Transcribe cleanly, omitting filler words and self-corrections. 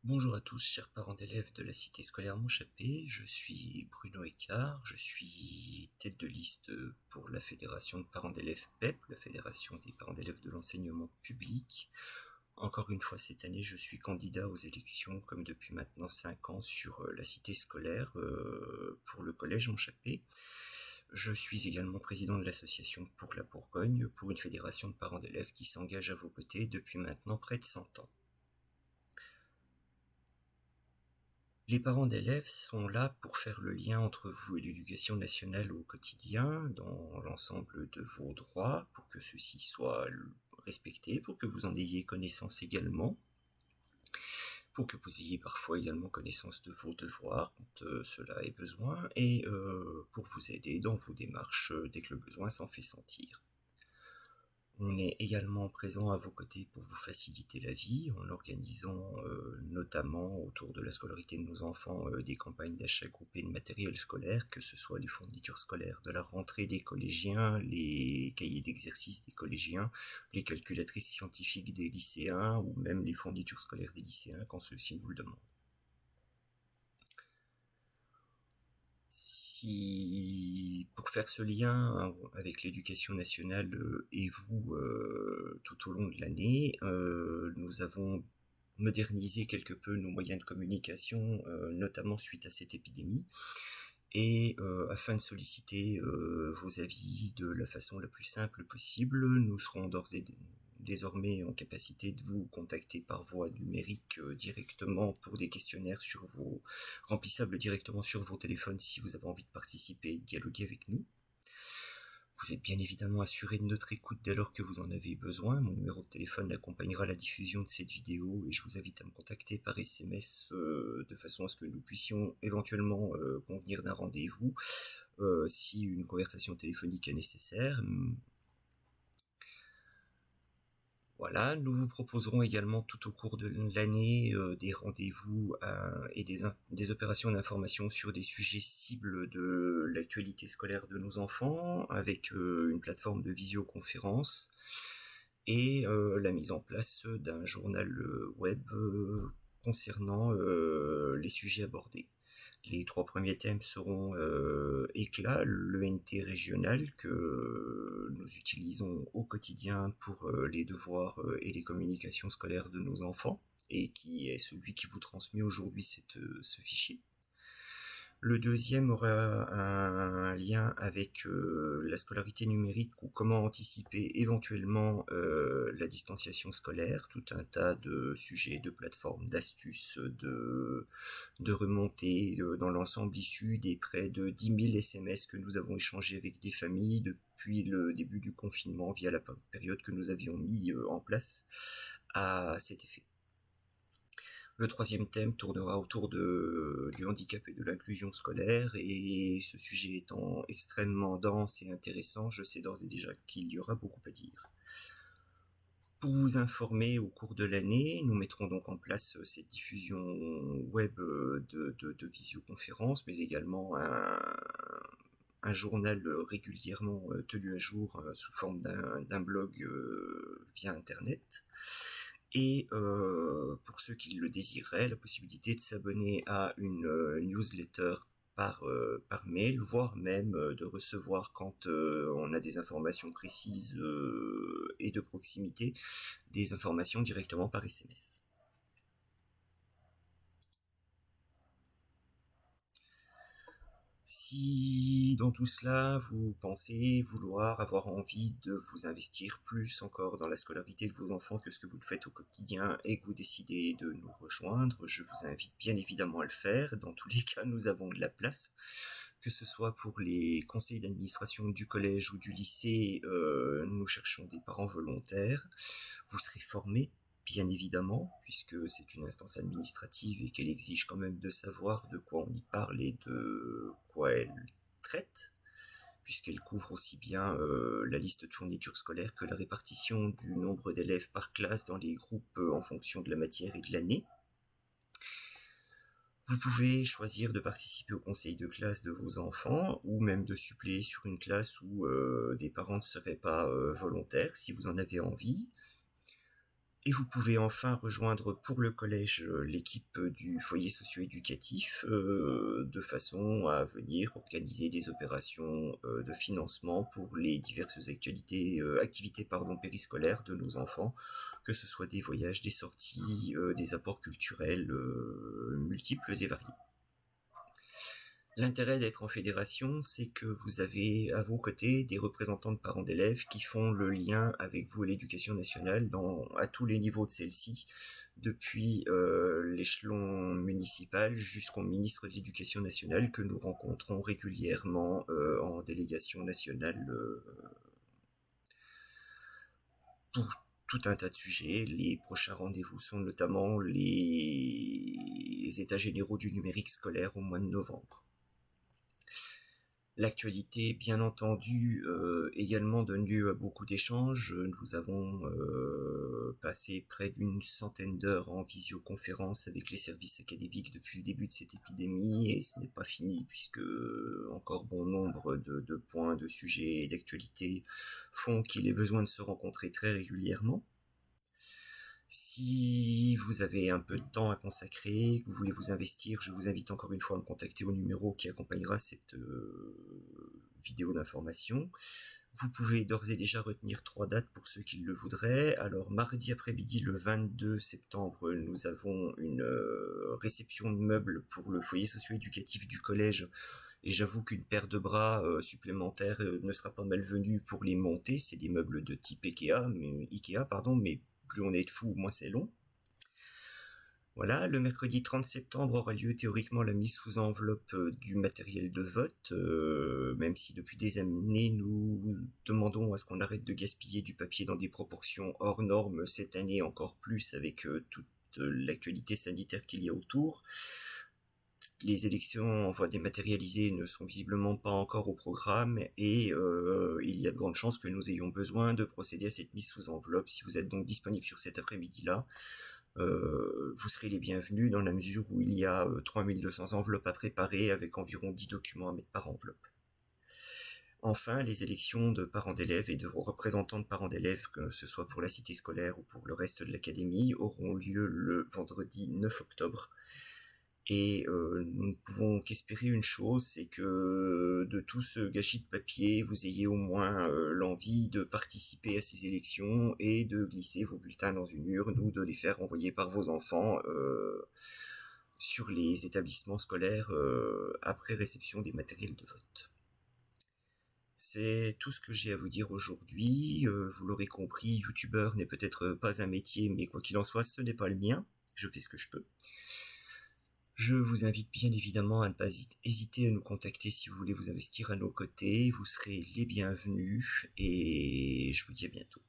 Bonjour à tous, chers parents d'élèves de la cité scolaire Montchappé, je suis Bruno Écart, je suis tête de liste pour la fédération de parents d'élèves PEP, la fédération des parents d'élèves de l'enseignement public. Encore une fois cette année, je suis candidat aux élections comme depuis maintenant 5 ans sur la cité scolaire pour le collège Montchappé. Je suis également président de l'association Pour la Bourgogne, pour une fédération de parents d'élèves qui s'engage à vos côtés depuis maintenant près de 100 ans. Les parents d'élèves sont là pour faire le lien entre vous et l'éducation nationale au quotidien, dans l'ensemble de vos droits, pour que ceux-ci soient respectés, pour que vous en ayez connaissance également, pour que vous ayez parfois également connaissance de vos devoirs quand cela est besoin, et pour vous aider dans vos démarches dès que le besoin s'en fait sentir. On est également présent à vos côtés pour vous faciliter la vie en organisant notamment autour de la scolarité de nos enfants des campagnes d'achat groupé de matériel scolaire, que ce soit les fournitures scolaires de la rentrée des collégiens, les cahiers d'exercice des collégiens, les calculatrices scientifiques des lycéens ou même les fournitures scolaires des lycéens quand ceux-ci nous le demandent. Si pour faire ce lien avec l'éducation nationale et vous tout au long de l'année, nous avons modernisé quelque peu nos moyens de communication, notamment suite à cette épidémie, et afin de solliciter vos avis de la façon la plus simple possible, nous serons désormais en capacité de vous contacter par voie numérique directement pour des questionnaires remplissables directement sur vos téléphones si vous avez envie de participer et de dialoguer avec nous. Vous êtes bien évidemment assuré de notre écoute dès lors que vous en avez besoin. Mon numéro de téléphone accompagnera la diffusion de cette vidéo et je vous invite à me contacter par SMS de façon à ce que nous puissions éventuellement convenir d'un rendez-vous si une conversation téléphonique est nécessaire. Voilà, nous vous proposerons également tout au cours de l'année des rendez-vous et des opérations d'information sur des sujets cibles de l'actualité scolaire de nos enfants, avec une plateforme de visioconférence et la mise en place d'un journal web concernant les sujets abordés. Les 3 premiers thèmes seront éclat, l'ENT régional que nous utilisons au quotidien pour les devoirs et les communications scolaires de nos enfants, et qui est celui qui vous transmet aujourd'hui ce fichier. Le deuxième aura un lien avec la scolarité numérique ou comment anticiper éventuellement la distanciation scolaire, tout un tas de sujets, de plateformes, d'astuces, de remontées dans l'ensemble issus des près de 10 000 SMS que nous avons échangés avec des familles depuis le début du confinement via la période que nous avions mis en place à cet effet. Le troisième thème tournera autour du handicap et de l'inclusion scolaire, et ce sujet étant extrêmement dense et intéressant, je sais d'ores et déjà qu'il y aura beaucoup à dire. Pour vous informer au cours de l'année, nous mettrons donc en place cette diffusion web de visioconférence, mais également un journal régulièrement tenu à jour sous forme d'un blog via Internet. Et pour ceux qui le désireraient, la possibilité de s'abonner à une newsletter par mail, voire même de recevoir quand on a des informations précises et de proximité, des informations directement par SMS. Si dans tout cela, vous pensez vouloir avoir envie de vous investir plus encore dans la scolarité de vos enfants que ce que vous le faites au quotidien et que vous décidez de nous rejoindre, je vous invite bien évidemment à le faire. Dans tous les cas, nous avons de la place, que ce soit pour les conseils d'administration du collège ou du lycée, nous cherchons des parents volontaires. Vous serez formés, bien évidemment, puisque c'est une instance administrative et qu'elle exige quand même de savoir de quoi on y parle et de quoi elle traite, puisqu'elle couvre aussi bien la liste de fournitures scolaires que la répartition du nombre d'élèves par classe dans les groupes en fonction de la matière et de l'année. Vous pouvez choisir de participer au conseil de classe de vos enfants, ou même de suppléer sur une classe où des parents ne seraient pas volontaires, si vous en avez envie. Et vous pouvez enfin rejoindre pour le collège l'équipe du foyer socio-éducatif de façon à venir organiser des opérations de financement pour les diverses activités périscolaires de nos enfants, que ce soit des voyages, des sorties, des apports culturels multiples et variés. L'intérêt d'être en fédération, c'est que vous avez à vos côtés des représentants de parents d'élèves qui font le lien avec vous et l'éducation nationale à tous les niveaux de celle-ci, depuis l'échelon municipal jusqu'au ministre de l'Éducation nationale que nous rencontrons régulièrement en délégation nationale pour tout un tas de sujets. Les prochains rendez-vous sont notamment les états généraux du numérique scolaire au mois de novembre. L'actualité, bien entendu, également donne lieu à beaucoup d'échanges. Nous avons passé près d'une centaine d'heures en visioconférence avec les services académiques depuis le début de cette épidémie, et ce n'est pas fini puisque encore bon nombre de points, de sujets et d'actualités font qu'il est besoin de se rencontrer très régulièrement. Si vous avez un peu de temps à consacrer, que vous voulez vous investir, je vous invite encore une fois à me contacter au numéro qui accompagnera cette vidéo d'information. Vous pouvez d'ores et déjà retenir 3 dates pour ceux qui le voudraient. Alors mardi après-midi, le 22 septembre, nous avons une réception de meubles pour le foyer socio-éducatif du collège. Et j'avoue qu'une paire de bras supplémentaires ne sera pas malvenue pour les monter. C'est des meubles de type Ikea, mais plus on est de fous, moins c'est long. Voilà, le mercredi 30 septembre aura lieu théoriquement la mise sous enveloppe du matériel de vote, même si depuis des années nous demandons à ce qu'on arrête de gaspiller du papier dans des proportions hors normes, cette année encore plus avec toute l'actualité sanitaire qu'il y a autour. Les élections en voie dématérialisée ne sont visiblement pas encore au programme et il y a de grandes chances que nous ayons besoin de procéder à cette mise sous enveloppe. Si vous êtes donc disponible sur cet après-midi-là, vous serez les bienvenus dans la mesure où il y a 3200 enveloppes à préparer avec environ 10 documents à mettre par enveloppe. Enfin, les élections de parents d'élèves et de vos représentants de parents d'élèves, que ce soit pour la cité scolaire ou pour le reste de l'académie, auront lieu le vendredi 9 octobre. Et nous ne pouvons qu'espérer une chose, c'est que de tout ce gâchis de papier, vous ayez au moins l'envie de participer à ces élections et de glisser vos bulletins dans une urne ou de les faire envoyer par vos enfants sur les établissements scolaires après réception des matériels de vote. C'est tout ce que j'ai à vous dire aujourd'hui. Vous l'aurez compris, youtubeur n'est peut-être pas un métier, mais quoi qu'il en soit, ce n'est pas le mien. Je fais ce que je peux. Je vous invite bien évidemment à ne pas hésiter à nous contacter si vous voulez vous investir à nos côtés. Vous serez les bienvenus et je vous dis à bientôt.